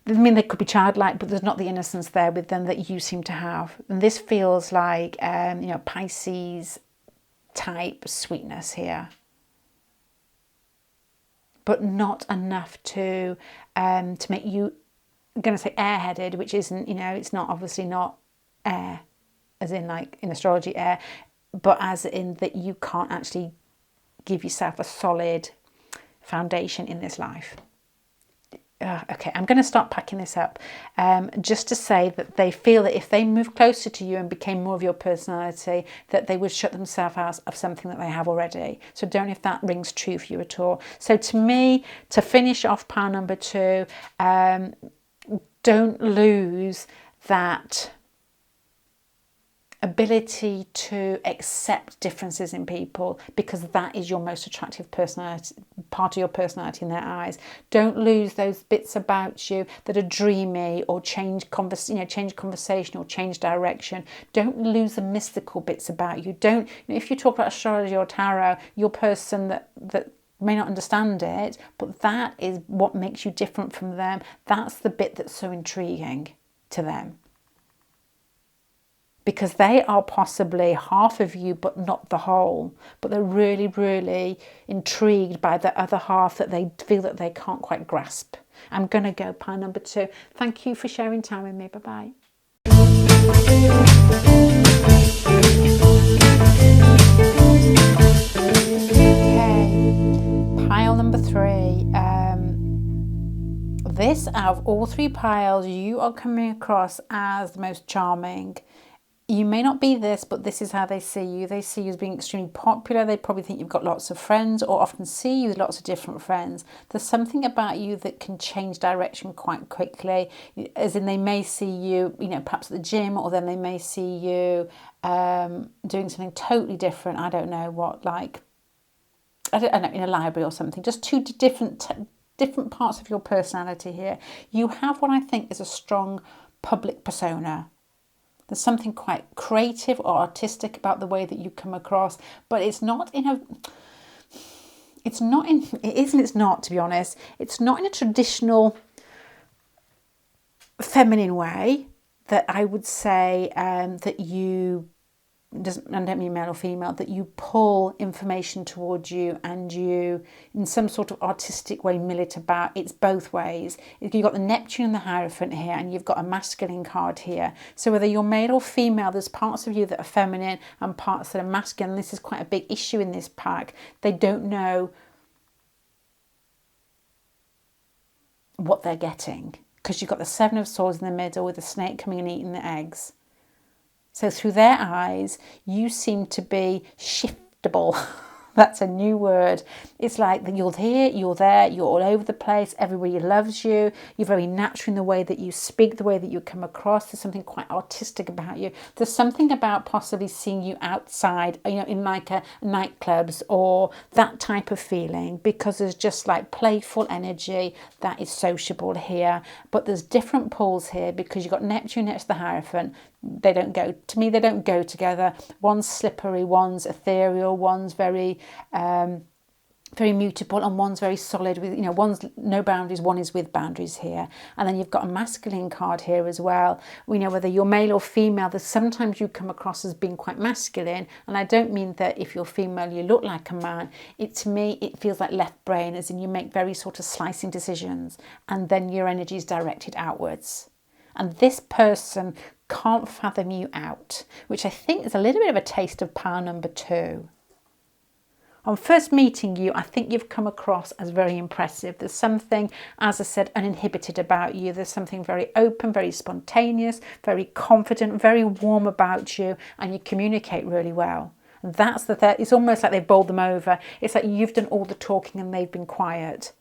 [SPEAKER 1] mean, they could be childlike, but there's not the innocence there with them that you seem to have. And this feels like, you know, Pisces type sweetness here, but not enough to make you, I'm going to say airheaded, which isn't, you know, it's not, obviously not air, as in like in astrology air, but as in that you can't actually give yourself a solid foundation in this life. Okay, I'm going to start packing this up, just to say that they feel that if they move closer to you and became more of your personality, that they would shut themselves out of something that they have already. So don't know if that rings true for you at all. So to me, to finish off pile number 2, don't lose that ability to accept differences in people, because that is your most attractive personality, part of your personality in their eyes. Don't lose those bits about you that are dreamy or change conversation or change direction. Don't lose the mystical bits about you. Don't, you know, if you talk about astrology or tarot, your person that may not understand it, but that is what makes you different from them. That's the bit that's so intriguing to them, because they are possibly half of you but not the whole, but they're really, really intrigued by the other half that they feel that they can't quite grasp. I'm going to go pile number 2. Thank you for sharing time with me. Bye-bye. Okay, pile number 3. This, out of all 3 piles, you are coming across as the most charming. You may not be this, but this is how they see you. They see you as being extremely popular. They probably think you've got lots of friends, or often see you with lots of different friends. There's something about you that can change direction quite quickly, as in they may see you, you know, perhaps at the gym, or then they may see you doing something totally different. I don't know what, like, I don't know, in a library or something. Just 2 different parts of your personality here. You have what I think is a strong public persona. There's something quite creative or artistic about the way that you come across, but it is not, to be honest, it's not in a traditional feminine way that I would say that you, I don't mean male or female, that you pull information towards you and you, in some sort of artistic way, mill it about. It's both ways. You've got the Neptune and the Hierophant here, and you've got a masculine card here. So whether you're male or female, there's parts of you that are feminine and parts that are masculine. This is quite a big issue in this pack. They don't know what they're getting, because you've got the 7 of Swords in the middle with the snake coming and eating the eggs. So through their eyes, you seem to be shiftable. That's a new word. It's like that you're here, you're there, you're all over the place. Everybody loves you. You're very natural in the way that you speak, the way that you come across. There's something quite artistic about you. There's something about possibly seeing you outside, you know, in like a nightclubs or that type of feeling, because there's just like playful energy that is sociable here. But there's different pulls here, because you've got Neptune next to the Hierophant. They don't go, to me, they don't go together. One's slippery, one's ethereal, one's very mutable, and one's very solid with, you know, one's no boundaries, one is with boundaries here. And then you've got a masculine card here as well. We know whether you're male or female, there's sometimes you come across as being quite masculine. And I don't mean that if you're female, you look like a man. To me, it feels like left brain, as in you make very sort of slicing decisions, and then your energy is directed outwards. And this person can't fathom you out, which I think is a little bit of a taste of pile number 2. On first meeting you, I think you've come across as very impressive. There's something, as I said, uninhibited about you. There's something very open, very spontaneous, very confident, very warm about you, and you communicate really well. And that's it's almost like they've bowled them over. It's like you've done all the talking and they've been quiet.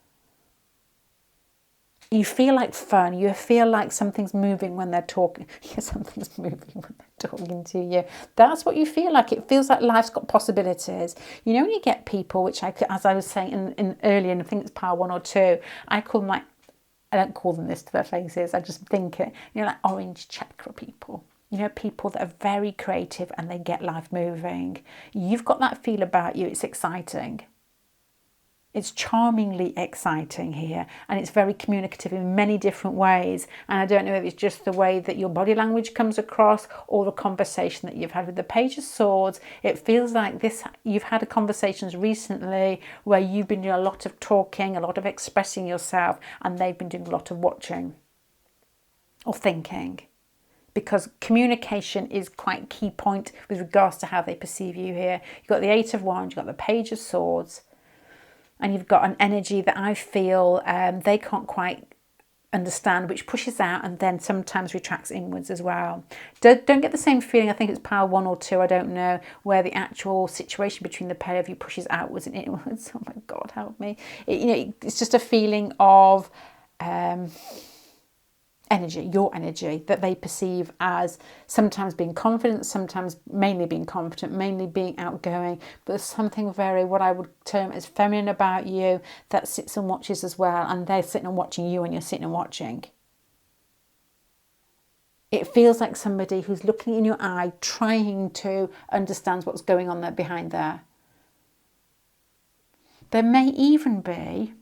[SPEAKER 1] You feel like fun. You feel like something's moving when they're talking. Something's moving when they're talking to you. That's what you feel like. It feels like life's got possibilities. You know, when you get people, which as I was saying in earlier, and I think it's pile 1 or 2, I call them like, I don't call them this to their faces. I just think it. You know, like orange chakra people. You know, people that are very creative and they get life moving. You've got that feel about you. It's exciting. It's charmingly exciting here, and it's very communicative in many different ways. And I don't know if it's just the way that your body language comes across or the conversation that you've had with the Page of Swords. It feels like this, you've had conversations recently where you've been doing a lot of talking, a lot of expressing yourself, and they've been doing a lot of watching or thinking. Because communication is quite a key point with regards to how they perceive you here. You've got the Eight of Wands, you've got the Page of Swords, and you've got an energy that I feel they can't quite understand, which pushes out and then sometimes retracts inwards as well. Don't get the same feeling, I think it's pile 1 or 2, I don't know, where the actual situation between the pair of you pushes outwards and inwards. Oh my God, help me. It's just a feeling of energy, your energy, that they perceive as sometimes being confident, sometimes mainly being confident, mainly being outgoing, but there's something very, what I would term as feminine about you that sits and watches as well, and they're sitting and watching you and you're sitting and watching. It feels like somebody who's looking in your eye, trying to understand what's going on there behind there. There may even be,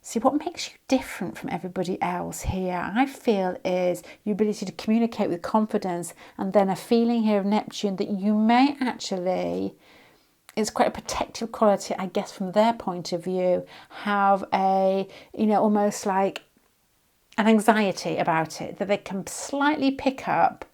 [SPEAKER 1] see, what makes you different from everybody else here, I feel, is your ability to communicate with confidence, and then a feeling here of Neptune that you may actually, it's quite a protective quality, I guess, from their point of view, have a, almost like an anxiety about it, that they can slightly pick up.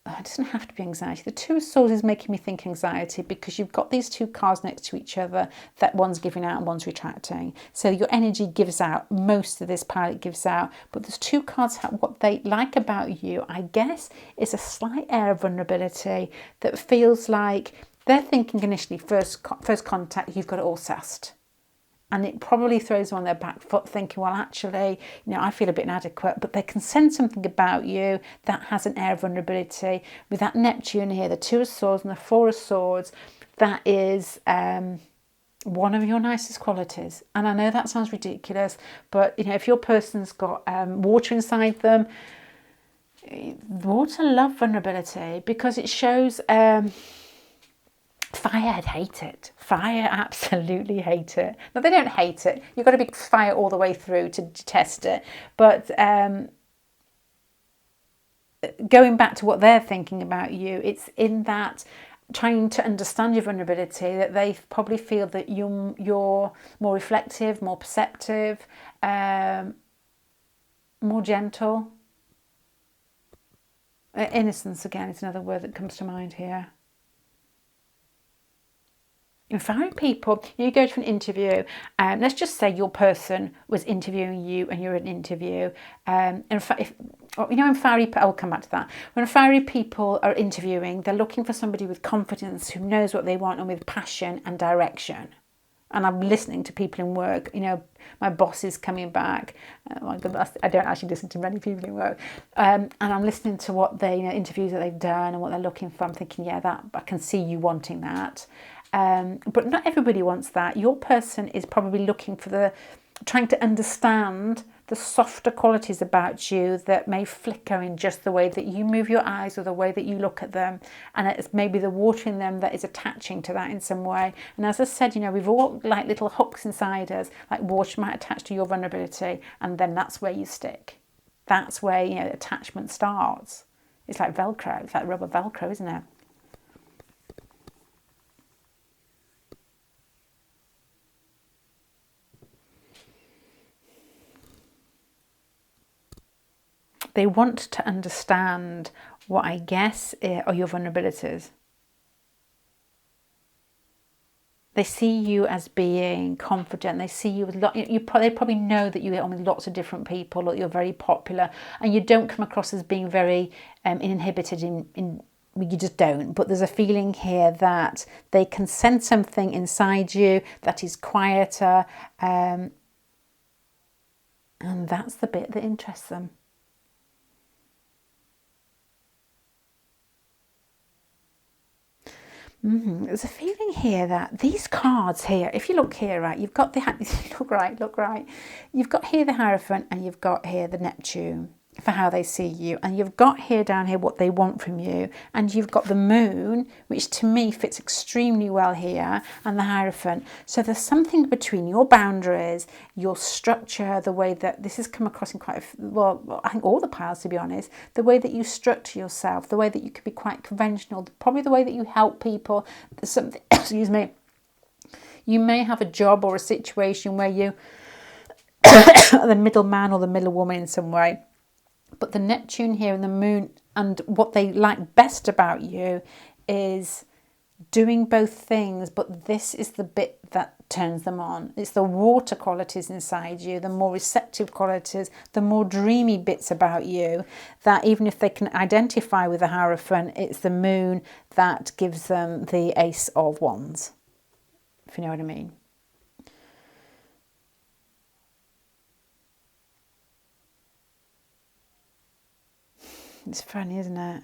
[SPEAKER 1] It doesn't have to be anxiety. The Two of Swords is making me think anxiety because you've got these two cards next to each other that one's giving out and one's retracting. So your energy gives out, most of this palette gives out, but there's two cards, what they like about you, I guess, is a slight air of vulnerability that feels like they're thinking initially, first contact, you've got it all sussed. And it probably throws them on their back foot thinking, well, actually, I feel a bit inadequate, but they can sense something about you that has an air of vulnerability. With that Neptune here, the Two of Swords and the Four of Swords, that is one of your nicest qualities. And I know that sounds ridiculous, but, if your person's got water inside them, water love vulnerability because it shows... Fire, I'd hate it. Fire, absolutely hate it. No, they don't hate it. You've got to be fire all the way through to detest it. But going back to what they're thinking about you, it's in that trying to understand your vulnerability that they probably feel that you're more reflective, more perceptive, more gentle. Innocence, again, is another word that comes to mind here. In fiery people, you go to an interview, let's just say your person was interviewing you and you're in an interview. In fiery, I'll come back to that. When fiery people are interviewing, they're looking for somebody with confidence who knows what they want and with passion and direction. And I'm listening to people in work, my boss is coming back. My goodness, I don't actually listen to many people in work. And I'm listening to what they, interviews that they've done and what they're looking for. I'm thinking, yeah, that I can see you wanting that. But not everybody wants that. Your person is probably looking for trying to understand the softer qualities about you that may flicker in just the way that you move your eyes or the way that you look at them. And it's maybe the water in them that is attaching to that in some way. And as I said, we've all like little hooks inside us, like water might attach to your vulnerability, and then that's where you stick. That's where, attachment starts. It's like Velcro. It's like rubber Velcro, isn't it? They want to understand what I guess are your vulnerabilities. They see you as being confident. They see you with they probably know that you get on with lots of different people, or you're very popular, and you don't come across as being very inhibited you just don't. But there's a feeling here that they can sense something inside you that is quieter, and that's the bit that interests them. There's a feeling here that these cards here, if you look here, right, you've got the Hierophant, and you've got here the Neptune. for how they see you. And you've got here down here what they want from you, and you've got the moon, which to me fits extremely well here, and the Hierophant. So there's something between your boundaries, your structure, the way that this has come across in quite well, I think all the piles, to be honest, the way that you structure yourself, the way that you can be quite conventional, probably the way that you help people. There's something excuse me, you may have a job or a situation where you are the middleman or the middlewoman in some way. But the Neptune here and the moon, and what they like best about you is doing both things, but this is the bit that turns them on. It's the water qualities inside you, the more receptive qualities, the more dreamy bits about you, that even if they can identify with the Hierophant, it's the moon that gives them the Ace of Wands, if you know what I mean. It's funny, isn't it?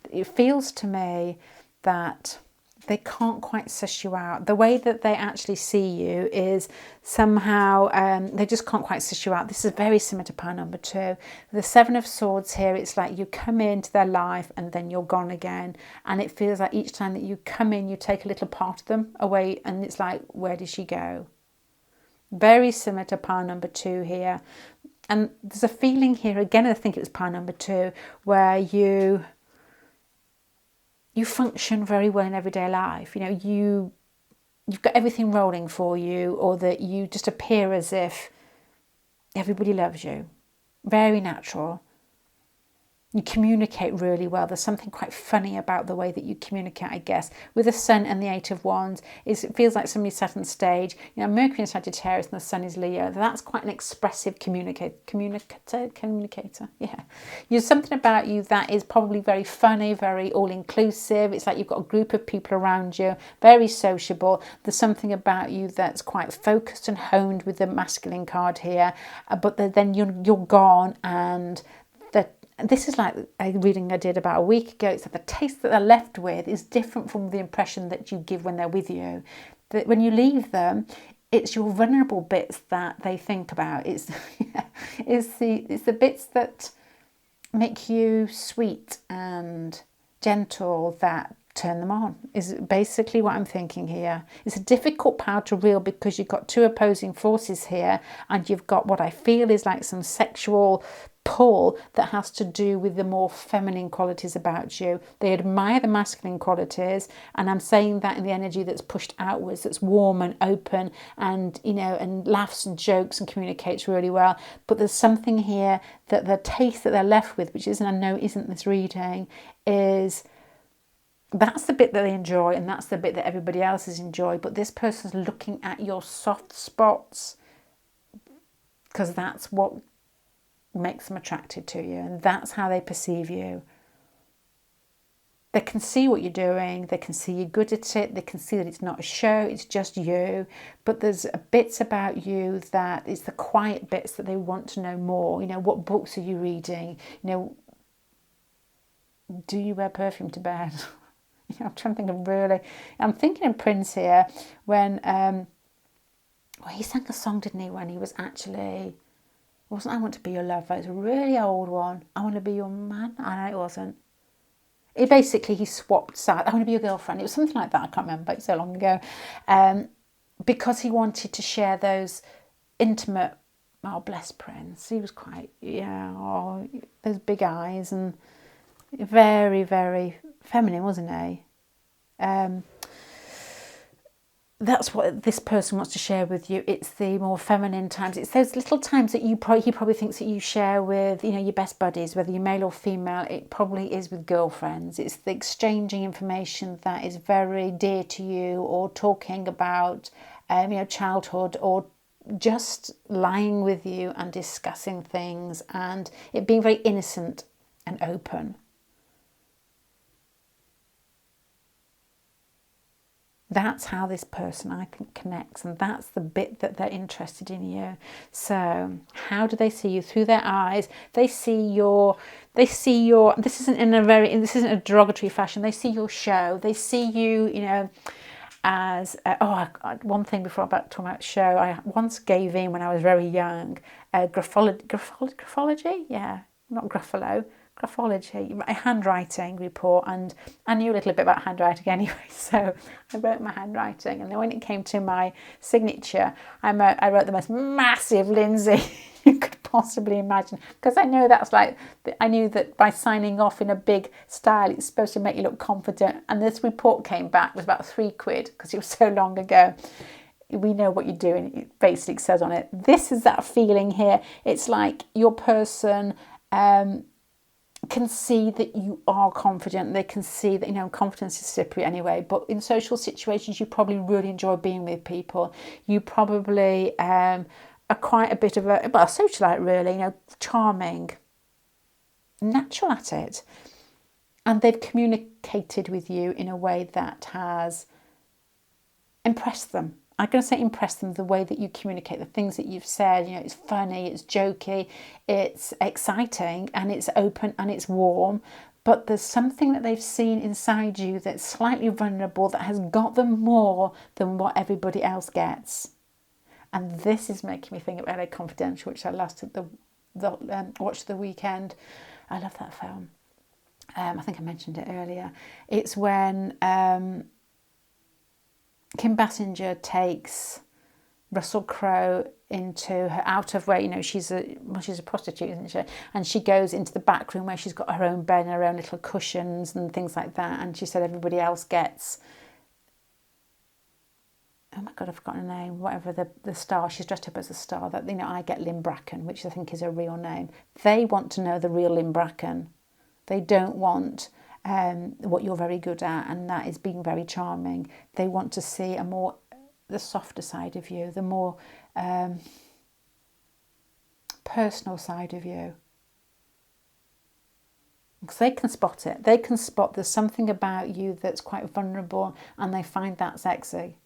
[SPEAKER 1] It feels to me that they can't quite suss you out. The way that they actually see you is somehow, they just can't quite suss you out. This is very similar to pile number 2. The Seven of Swords here, it's like you come into their life and then you're gone again. And it feels like each time that you come in, you take a little part of them away, and it's like, where did she go? Very similar to pile number 2 here. And there's a feeling here, again, I think it was pile number 2, where you function very well in everyday life. You know, you've got everything rolling for you, or that you just appear as if everybody loves you. Very natural. You communicate really well. There's something quite funny about the way that you communicate, I guess. With the Sun and the Eight of Wands, it feels like somebody sat on stage. You know, Mercury in Sagittarius and the Sun is Leo. That's quite an expressive communicator. Yeah. There's something about you that is probably very funny, very all-inclusive. It's like you've got a group of people around you, very sociable. There's something about you that's quite focused and honed with the masculine card here. But then you're gone, and this is like a reading I did about a week ago. It's like the taste that they're left with is different from the impression that you give when they're with you. That when you leave them, it's your vulnerable bits that they think about. It's the bits that make you sweet and gentle that turn them on, is basically what I'm thinking here. It's a difficult power to reel because you've got two opposing forces here, and you've got what I feel is like some sexual pull that has to do with the more feminine qualities about you. They admire the masculine qualities, and I'm saying that in the energy that's pushed outwards, that's warm and open, and and laughs and jokes and communicates really well. But there's something here that the taste that they're left with, which isn't this reading, is that's the bit that they enjoy, and that's the bit that everybody else has enjoyed. But this person's looking at your soft spots, because that's what makes them attracted to you, and that's how they perceive you. They can see what you're doing, they can see you're good at it, they can see that it's not a show, it's just you. But there's bits about you that it's the quiet bits that they want to know more. What books are you reading? Do you wear perfume to bed? I'm trying to think of I'm thinking of Prince here when he sang a song, didn't he, when he was actually, wasn't I Want to Be Your Lover? It's a really old one. I Want to Be Your Man? I know it wasn't. He swapped sides. I Want to Be Your Girlfriend. It was something like that. I can't remember. It's so long ago. Because he wanted to share those intimate, bless Prince. He was quite, those big eyes, and very, very feminine, wasn't he? That's what this person wants to share with you. It's the more feminine times. It's those little times that he probably thinks that you share with, your best buddies, whether you're male or female. It probably is with girlfriends. It's the exchanging information that is very dear to you, or talking about, childhood, or just lying with you and discussing things, and it being very innocent and open. That's how this person, I think, connects, and that's the bit that they're interested in you. So how do they see you? Through their eyes. They see your, this isn't a derogatory fashion. They see your show. They see you, as one thing before about talking about show, I once gave in when I was very young graphology, yeah, not Gruffalo, graphology, a handwriting report, and I knew a little bit about handwriting anyway, so I wrote my handwriting, and then when it came to my signature, I wrote the most massive Lindsay you could possibly imagine, because I knew that by signing off in a big style, it's supposed to make you look confident, and this report came back was about £3 because it was so long ago. We know what you're doing, it basically says on it. This is that feeling here. It's like your person can see that you are confident. They can see that, confidence is slippery anyway, but in social situations, you probably really enjoy being with people. You probably are quite a bit of a socialite, really, charming, natural at it. And they've communicated with you in a way that has impressed them. I'm going to say impress them the way that you communicate, the things that you've said. It's funny, it's jokey, it's exciting, and it's open and it's warm. But there's something that they've seen inside you that's slightly vulnerable, that has got them more than what everybody else gets. And this is making me think of LA Confidential, which I watched the weekend. I love that film. I think I mentioned it earlier. It's when Kim Basinger takes Russell Crowe into her out of where, she's a prostitute, isn't she? And she goes into the back room where she's got her own bed and her own little cushions and things like that. And she said everybody else gets, oh my God, I've forgotten her name, whatever the star, she's dressed up as a star, that, I get Lynn Bracken, which I think is her real name. They want to know the real Lynn Bracken. They don't want what you're very good at, and that is being very charming. They want to see the softer side of you, the more personal side of you. Because they can spot it. They can spot there's something about you that's quite vulnerable, and they find that sexy.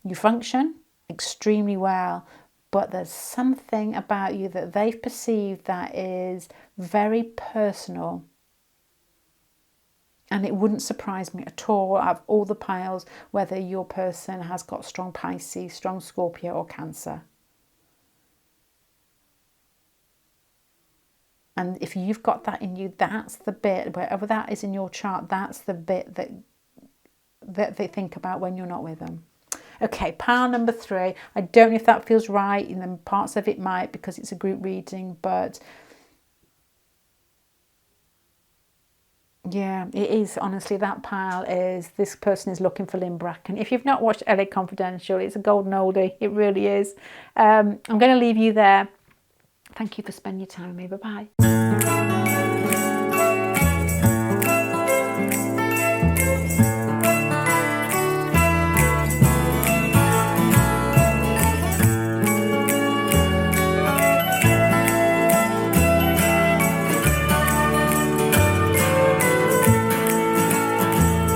[SPEAKER 1] You function extremely well, but there's something about you that they've perceived that is very personal. And it wouldn't surprise me at all, out of all the piles, whether your person has got strong Pisces, strong Scorpio or Cancer. And if you've got that in you, that's the bit, wherever that is in your chart, that's the bit that they think about when you're not with them. Okay, pile number 3. I don't know if that feels right. In the parts of it might, because it's a group reading, but yeah, it is. Honestly, that pile is, this person is looking for Lynn Bracken. If you've not watched LA Confidential, it's a golden oldie. It really is. I'm going to leave you there. Thank you for spending your time with me. Bye-bye.